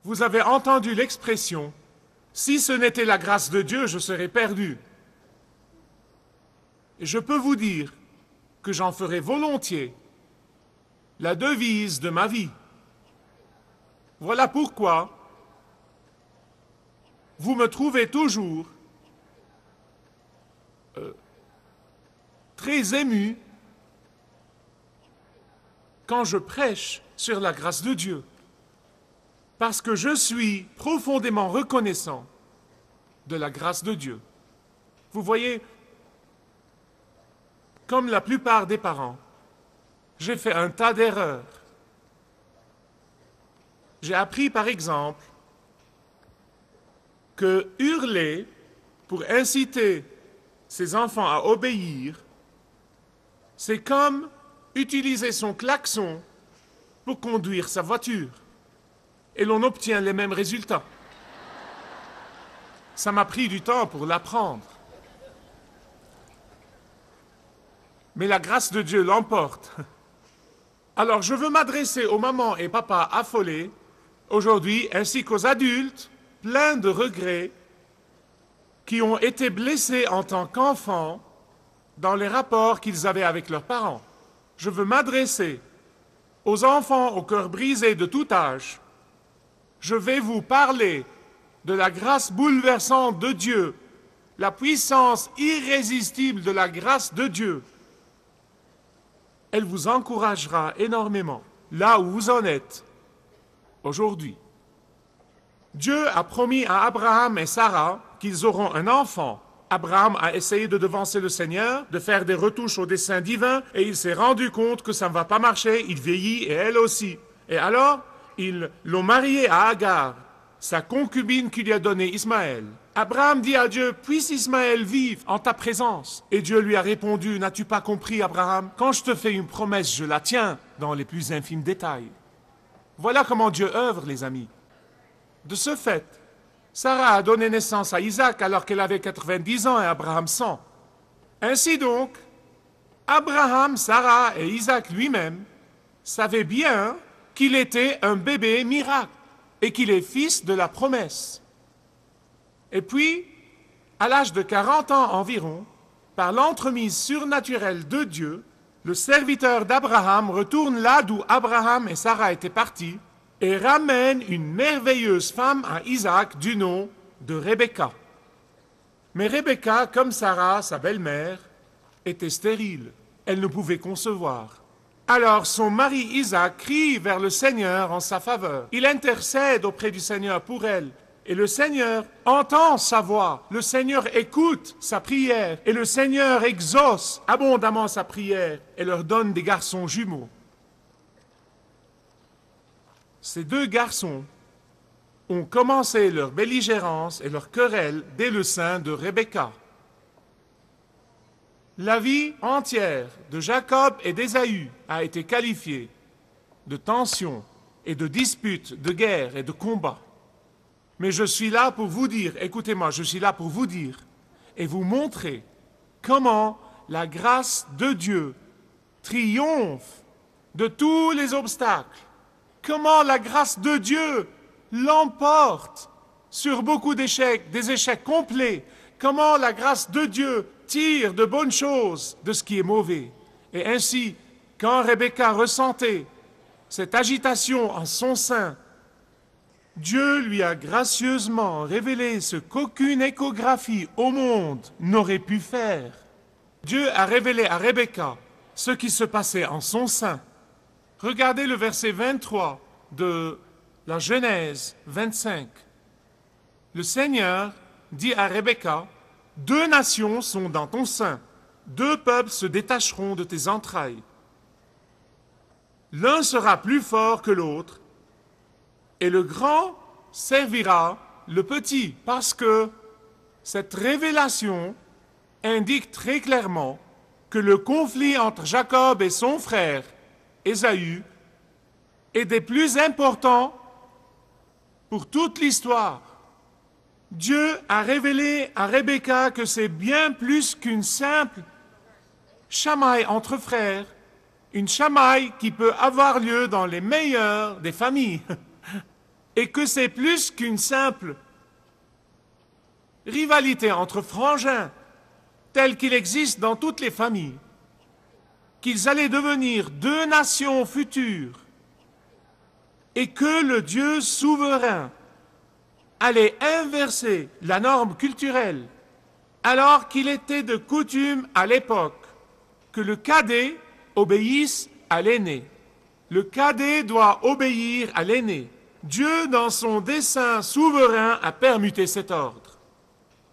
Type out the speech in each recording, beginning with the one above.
Vous avez entendu l'expression « Si ce n'était la grâce de Dieu, je serais perdu ». Et je peux vous dire que j'en ferai volontiers la devise de ma vie. Voilà pourquoi vous me trouvez toujours très ému quand je prêche sur la grâce de Dieu, parce que je suis profondément reconnaissant de la grâce de Dieu. Vous voyez, comme la plupart des parents, j'ai fait un tas d'erreurs. J'ai appris, par exemple, que hurler pour inciter ses enfants à obéir, c'est comme utiliser son klaxon pour conduire sa voiture. Et l'on obtient les mêmes résultats. Ça m'a pris du temps pour l'apprendre. Mais la grâce de Dieu l'emporte. Alors je veux m'adresser aux mamans et papas affolés aujourd'hui, ainsi qu'aux adultes pleins de regrets qui ont été blessés en tant qu'enfants dans les rapports qu'ils avaient avec leurs parents. Je veux m'adresser aux enfants au cœur brisé de tout âge. Je vais vous parler de la grâce bouleversante de Dieu, la puissance irrésistible de la grâce de Dieu. Elle vous encouragera énormément là où vous en êtes aujourd'hui. Dieu a promis à Abraham et Sarah qu'ils auront un enfant. Abraham a essayé de devancer le Seigneur, de faire des retouches au dessein divin, et il s'est rendu compte que ça ne va pas marcher, il vieillit et elle aussi. Et alors, ils l'ont marié à Agar, sa concubine qui lui a donné Ismaël. Abraham dit à Dieu, puisse Ismaël vivre en ta présence. Et Dieu lui a répondu, n'as-tu pas compris, Abraham? Quand je te fais une promesse, je la tiens dans les plus infimes détails. Voilà comment Dieu œuvre, les amis. De ce fait, Sarah a donné naissance à Isaac alors qu'elle avait 90 ans et Abraham 100. Ainsi donc, Abraham, Sarah et Isaac lui-même savaient bien qu'il était un bébé miracle et qu'il est fils de la promesse. Et puis, à l'âge de 40 ans environ, par l'entremise surnaturelle de Dieu, le serviteur d'Abraham retourne là d'où Abraham et Sarah étaient partis et ramène une merveilleuse femme à Isaac du nom de Rebecca. Mais Rebecca, comme Sarah, sa belle-mère, était stérile. Elle ne pouvait concevoir. Alors son mari Isaac crie vers le Seigneur en sa faveur. Il intercède auprès du Seigneur pour elle. Et le Seigneur entend sa voix. Le Seigneur écoute sa prière. Et le Seigneur exauce abondamment sa prière et leur donne des garçons jumeaux. Ces deux garçons ont commencé leur belligérance et leur querelle dès le sein de Rebecca. La vie entière de Jacob et d'Ésaü a été qualifiée de tension et de disputes, de guerre et de combat. Mais je suis là pour vous dire, écoutez-moi, je suis là pour vous dire et vous montrer comment la grâce de Dieu triomphe de tous les obstacles. Comment la grâce de Dieu l'emporte sur beaucoup d'échecs, des échecs complets. Comment la grâce de Dieu tire de bonnes choses de ce qui est mauvais. Et ainsi, quand Rebecca ressentait cette agitation en son sein, Dieu lui a gracieusement révélé ce qu'aucune échographie au monde n'aurait pu faire. Dieu a révélé à Rebecca ce qui se passait en son sein. Regardez le verset 23 de la Genèse 25. Le Seigneur dit à Rebecca, « Deux nations sont dans ton sein, deux peuples se détacheront de tes entrailles. L'un sera plus fort que l'autre, et le grand servira le petit. » Parce que cette révélation indique très clairement que le conflit entre Jacob et son frère, Ésaü, est des plus importants pour toute l'histoire. Dieu a révélé à Rebecca que c'est bien plus qu'une simple chamaille entre frères, une chamaille qui peut avoir lieu dans les meilleures des familles. et que c'est plus qu'une simple rivalité entre frangins, telle qu'il existe dans toutes les familles, qu'ils allaient devenir deux nations futures, et que le Dieu souverain allait inverser la norme culturelle, alors qu'il était de coutume à l'époque que le cadet obéisse à l'aîné. Le cadet doit obéir à l'aîné. Dieu, dans son dessein souverain, a permuté cet ordre.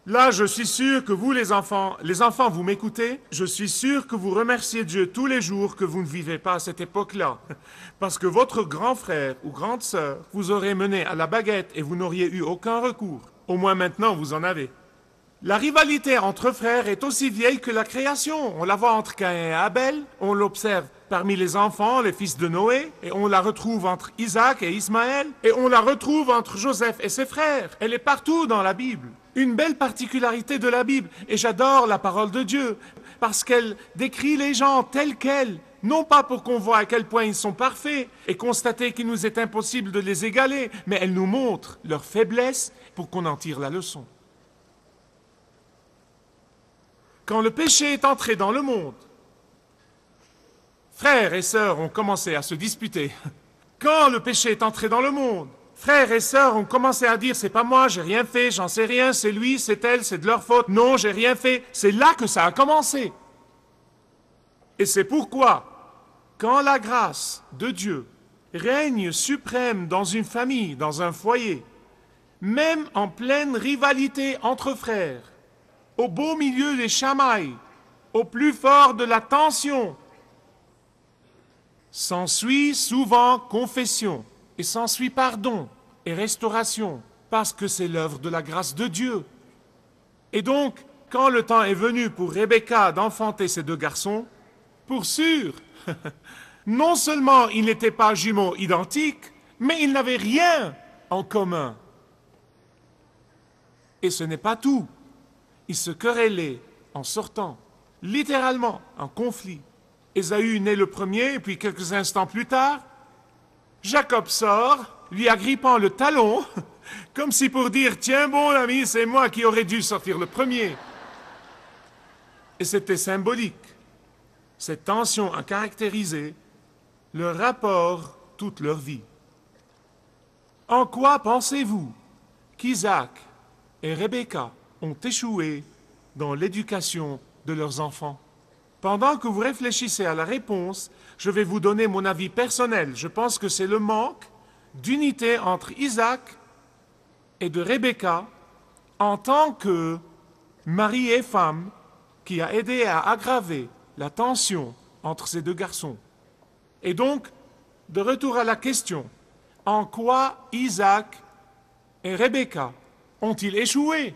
Là, je suis sûr que vous, les enfants, vous m'écoutez, je suis sûr que vous remerciez Dieu tous les jours que vous ne vivez pas à cette époque-là. Parce que votre grand frère ou grande sœur vous aurait mené à la baguette et vous n'auriez eu aucun recours. Au moins maintenant, vous en avez. La rivalité entre frères est aussi vieille que la création. On la voit entre Caïn et Abel, on l'observe parmi les enfants, les fils de Noé, et on la retrouve entre Isaac et Ismaël, et on la retrouve entre Joseph et ses frères. Elle est partout dans la Bible. Une belle particularité de la Bible, et j'adore la parole de Dieu, parce qu'elle décrit les gens tels quels, non pas pour qu'on voit à quel point ils sont parfaits, et constater qu'il nous est impossible de les égaler, mais elle nous montre leur faiblesse pour qu'on en tire la leçon. Quand le péché est entré dans le monde, frères et sœurs ont commencé à se disputer. Quand le péché est entré dans le monde, frères et sœurs ont commencé à dire « c'est pas moi, j'ai rien fait, j'en sais rien, c'est lui, c'est elle, c'est de leur faute, non, j'ai rien fait ». C'est là que ça a commencé. Et c'est pourquoi, quand la grâce de Dieu règne suprême dans une famille, dans un foyer, même en pleine rivalité entre frères, au beau milieu des chamailles, au plus fort de la tension, s'ensuit souvent confession, et s'ensuit pardon et restauration, parce que c'est l'œuvre de la grâce de Dieu. Et donc, quand le temps est venu pour Rebecca d'enfanter ces deux garçons, pour sûr, non seulement ils n'étaient pas jumeaux identiques, mais ils n'avaient rien en commun. Et ce n'est pas tout. Ils se querellaient en sortant, littéralement en conflit. Ésaü naît le premier, et puis quelques instants plus tard, Jacob sort, lui agrippant le talon, comme si pour dire « Tiens bon ami, c'est moi qui aurais dû sortir le premier ». Et c'était symbolique. Cette tension a caractérisé leur rapport toute leur vie. En quoi pensez-vous qu'Isaac et Rebecca ont échoué dans l'éducation de leurs enfants? Pendant que vous réfléchissez à la réponse, je vais vous donner mon avis personnel. Je pense que c'est le manque d'unité entre Isaac et de Rebecca en tant que mari et femme qui a aidé à aggraver la tension entre ces deux garçons. Et donc, de retour à la question, en quoi Isaac et Rebecca ont-ils échoué?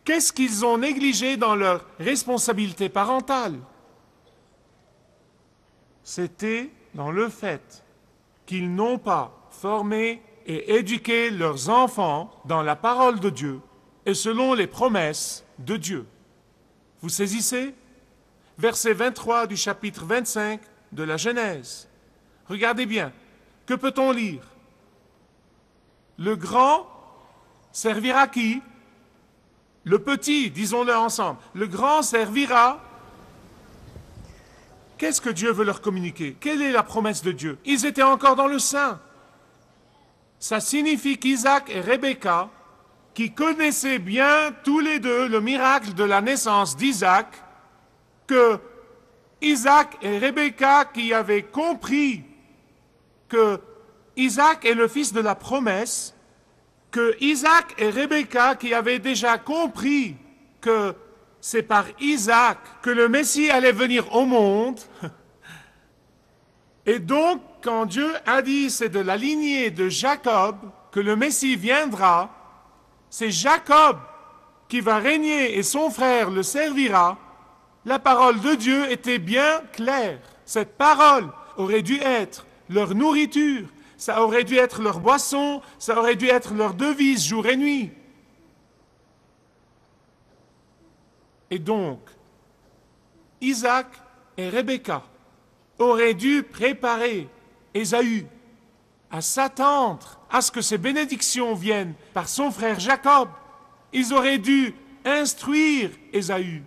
Qu'est-ce qu'ils ont négligé dans leur responsabilité parentale? C'était dans le fait qu'ils n'ont pas formé et éduqué leurs enfants dans la parole de Dieu et selon les promesses de Dieu. Vous saisissez? Verset 23 du chapitre 25 de la Genèse. Regardez bien, que peut-on lire? Le grand servira qui? Le petit, disons-le ensemble, le grand servira. Qu'est-ce que Dieu veut leur communiquer? Quelle est la promesse de Dieu? Ils étaient encore dans le sein. Ça signifie qu'Isaac et Rebecca, qui connaissaient bien tous les deux le miracle de la naissance d'Isaac, que Isaac et Rebecca qui avaient compris que Isaac est le fils de la promesse, que Isaac et Rebecca qui avaient déjà compris que c'est par Isaac que le Messie allait venir au monde. Et donc, quand Dieu a dit c'est de la lignée de Jacob que le Messie viendra, c'est Jacob qui va régner et son frère le servira, la parole de Dieu était bien claire. Cette parole aurait dû être leur nourriture, ça aurait dû être leur boisson, ça aurait dû être leur devise jour et nuit. Et donc, Isaac et Rebecca auraient dû préparer Ésaü à s'attendre à ce que ces bénédictions viennent par son frère Jacob. Ils auraient dû instruire Ésaü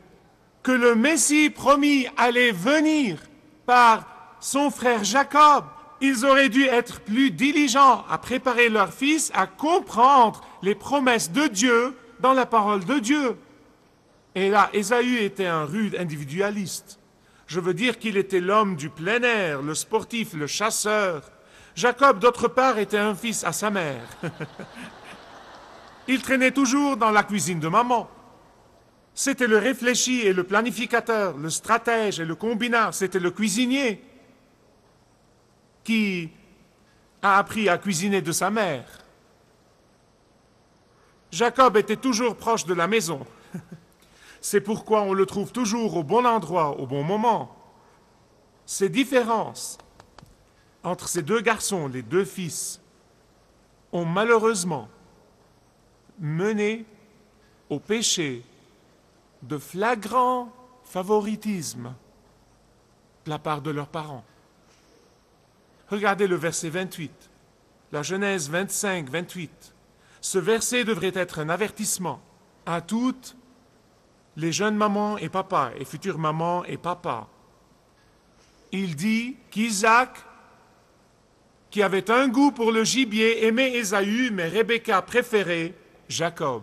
que le Messie promis allait venir par son frère Jacob. Ils auraient dû être plus diligents à préparer leur fils à comprendre les promesses de Dieu dans la parole de Dieu. Et là, Ésaü était un rude individualiste. Je veux dire qu'il était l'homme du plein air, le sportif, le chasseur. Jacob, d'autre part, était un fils à sa mère. Il traînait toujours dans la cuisine de maman. C'était le réfléchi et le planificateur, le stratège et le combinard. C'était le cuisinier qui a appris à cuisiner de sa mère. Jacob était toujours proche de la maison. C'est pourquoi on le trouve toujours au bon endroit, au bon moment. Ces différences entre ces deux garçons, les deux fils, ont malheureusement mené au péché de flagrant favoritisme de la part de leurs parents. Regardez le verset 28, la Genèse 25, 28. Ce verset devrait être un avertissement à toutes les jeunes mamans et papas et futures mamans et papas. Il dit qu'Isaac, qui avait un goût pour le gibier, aimait Ésaü, mais Rebecca préférait Jacob.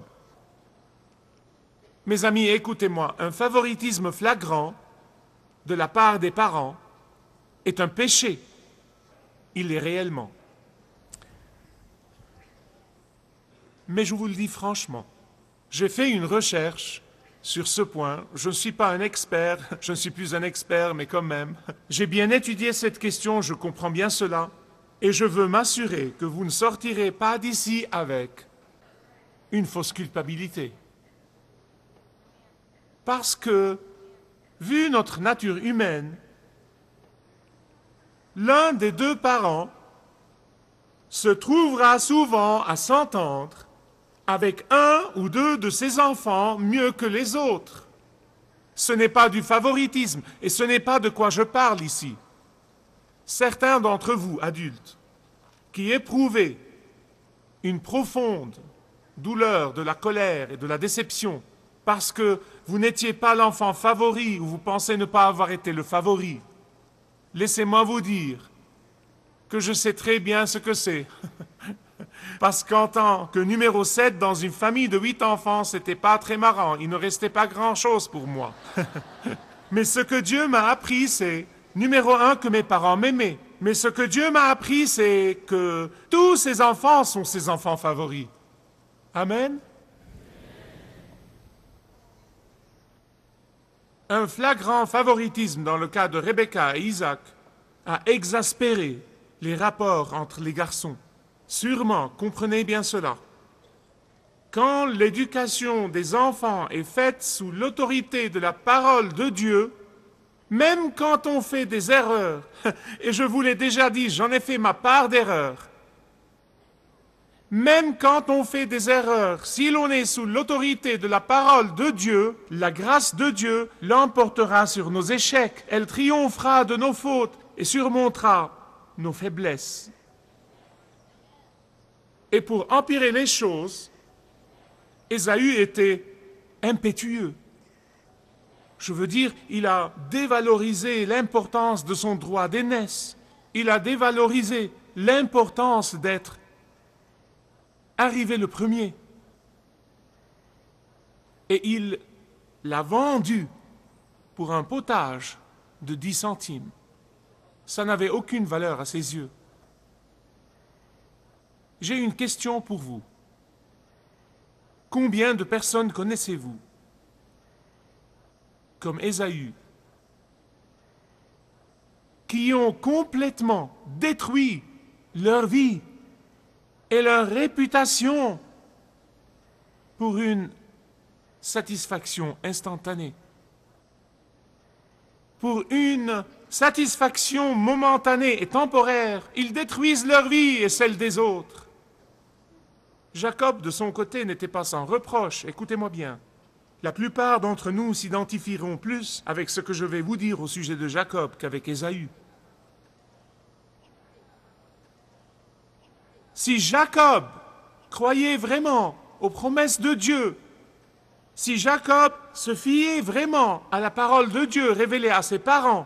Mes amis, écoutez-moi, un favoritisme flagrant de la part des parents est un péché. Il est réellement. Mais je vous le dis franchement, j'ai fait une recherche sur ce point. Je ne suis pas un expert, je ne suis plus un expert, mais quand même. J'ai bien étudié cette question, je comprends bien cela, et je veux m'assurer que vous ne sortirez pas d'ici avec une fausse culpabilité. Parce que, vu notre nature humaine, l'un des deux parents se trouvera souvent à s'entendre avec un ou deux de ses enfants mieux que les autres. Ce n'est pas du favoritisme, et ce n'est pas de quoi je parle ici. Certains d'entre vous, adultes, qui éprouvez une profonde douleur de la colère et de la déception parce que vous n'étiez pas l'enfant favori ou vous pensez ne pas avoir été le favori, laissez-moi vous dire que je sais très bien ce que c'est. Parce qu'en tant que numéro 7 dans une famille de 8 enfants, c'était pas très marrant. Il ne restait pas grand-chose pour moi. Mais ce que Dieu m'a appris, c'est, numéro 1, que mes parents m'aimaient. Mais ce que Dieu m'a appris, c'est que tous ses enfants sont ses enfants favoris. Amen. Un flagrant favoritisme dans le cas de Rebecca et Isaac a exaspéré les rapports entre les garçons. Sûrement, comprenez bien cela. Quand l'éducation des enfants est faite sous l'autorité de la parole de Dieu, même quand on fait des erreurs, et je vous l'ai déjà dit, j'en ai fait ma part d'erreurs, même quand on fait des erreurs, si l'on est sous l'autorité de la parole de Dieu, la grâce de Dieu l'emportera sur nos échecs, elle triomphera de nos fautes et surmontera nos faiblesses. Et pour empirer les choses, Ésaü était impétueux. Je veux dire, il a dévalorisé l'importance de son droit d'aînesse. Il a dévalorisé l'importance d'être arrivé le premier. Et il l'a vendu pour un potage de 10 centimes. Ça n'avait aucune valeur à ses yeux. J'ai une question pour vous. Combien de personnes connaissez-vous comme Ésaü qui ont complètement détruit leur vie et leur réputation pour une satisfaction instantanée, pour une satisfaction momentanée et temporaire? Ils détruisent leur vie et celle des autres. Jacob, de son côté, n'était pas sans reproche. Écoutez-moi bien. La plupart d'entre nous s'identifieront plus avec ce que je vais vous dire au sujet de Jacob qu'avec Ésaü. Si Jacob croyait vraiment aux promesses de Dieu, si Jacob se fiait vraiment à la parole de Dieu révélée à ses parents,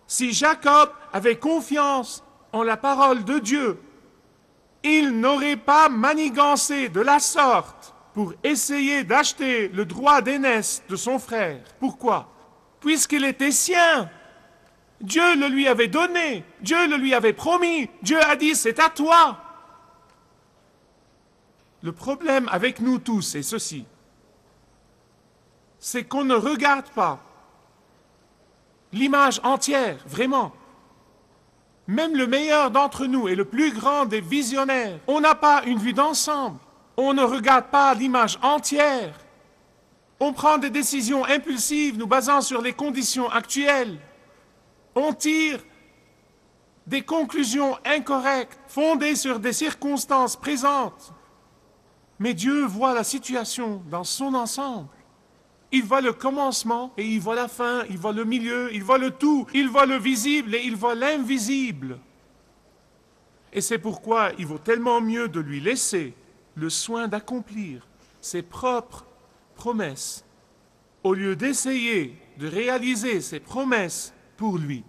si Jacob avait confiance en la parole de Dieu, il n'aurait pas manigancé de la sorte pour essayer d'acheter le droit d'aînesse de son frère. Pourquoi? Puisqu'il était sien. Dieu le lui avait donné, Dieu le lui avait promis, Dieu a dit c'est à toi. Le problème avec nous tous est ceci, c'est qu'on ne regarde pas l'image entière, vraiment. Même le meilleur d'entre nous et le plus grand des visionnaires, on n'a pas une vue d'ensemble. On ne regarde pas l'image entière. On prend des décisions impulsives nous basant sur les conditions actuelles. On tire des conclusions incorrectes, fondées sur des circonstances présentes. Mais Dieu voit la situation dans son ensemble. Il voit le commencement et il voit la fin, il voit le milieu, il voit le tout, il voit le visible et il voit l'invisible. Et c'est pourquoi il vaut tellement mieux de lui laisser le soin d'accomplir ses propres promesses, au lieu d'essayer de réaliser ses promesses pour lui.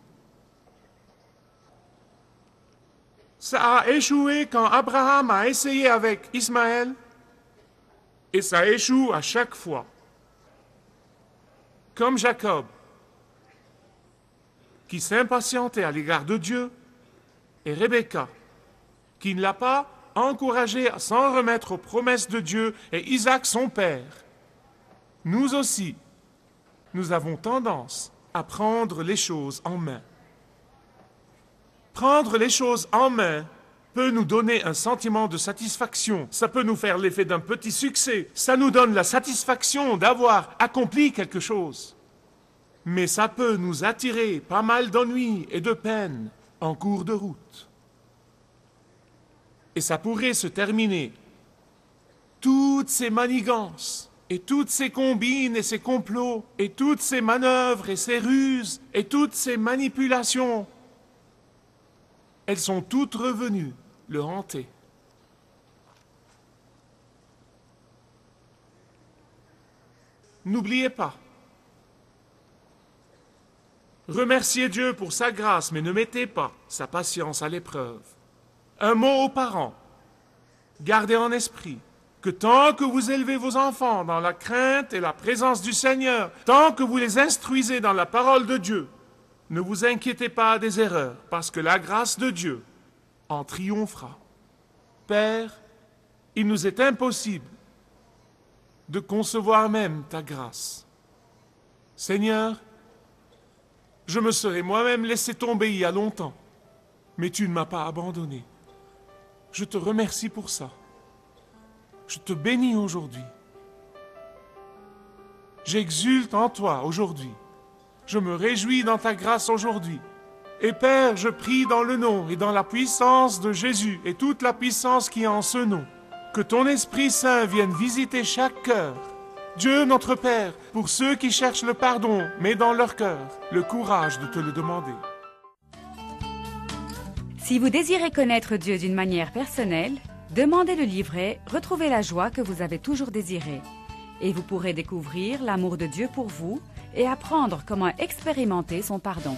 Ça a échoué quand Abraham a essayé avec Ismaël, et ça échoue à chaque fois. Comme Jacob, qui s'impatientait à l'égard de Dieu, et Rebecca, qui ne l'a pas encouragé à s'en remettre aux promesses de Dieu, et Isaac son père. Nous aussi, nous avons tendance à prendre les choses en main. Prendre les choses en main peut nous donner un sentiment de satisfaction. Ça peut nous faire l'effet d'un petit succès. Ça nous donne la satisfaction d'avoir accompli quelque chose. Mais ça peut nous attirer pas mal d'ennuis et de peines en cours de route. Et ça pourrait se terminer. Toutes ces manigances, et toutes ces combines et ces complots, et toutes ces manœuvres et ces ruses, et toutes ces manipulations, elles sont toutes revenues le hanter. N'oubliez pas, remerciez Dieu pour sa grâce, mais ne mettez pas sa patience à l'épreuve. Un mot aux parents, gardez en esprit que tant que vous élevez vos enfants dans la crainte et la présence du Seigneur, tant que vous les instruisez dans la parole de Dieu, ne vous inquiétez pas des erreurs, parce que la grâce de Dieu en triomphera. Père, il nous est impossible de concevoir même ta grâce. Seigneur, je me serais moi-même laissé tomber il y a longtemps, mais tu ne m'as pas abandonné. Je te remercie pour ça. Je te bénis aujourd'hui. J'exulte en toi aujourd'hui. Je me réjouis dans ta grâce aujourd'hui. Et Père, je prie dans le nom et dans la puissance de Jésus et toute la puissance qui est en ce nom, que ton Esprit Saint vienne visiter chaque cœur. Dieu notre Père, pour ceux qui cherchent le pardon, mets dans leur cœur le courage de te le demander. Si vous désirez connaître Dieu d'une manière personnelle, demandez le livret « Retrouvez la joie que vous avez toujours désirée » et vous pourrez découvrir l'amour de Dieu pour vous et apprendre comment expérimenter son pardon.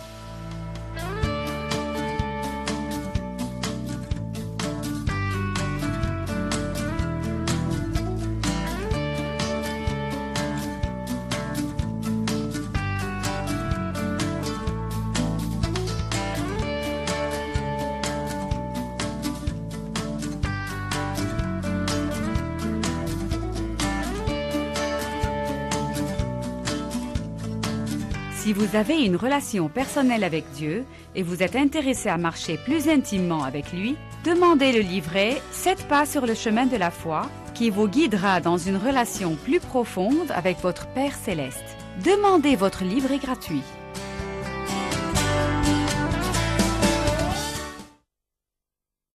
Si vous avez une relation personnelle avec Dieu et vous êtes intéressé à marcher plus intimement avec lui, demandez le livret « 7 pas sur le chemin de la foi » qui vous guidera dans une relation plus profonde avec votre Père Céleste. Demandez votre livret gratuit.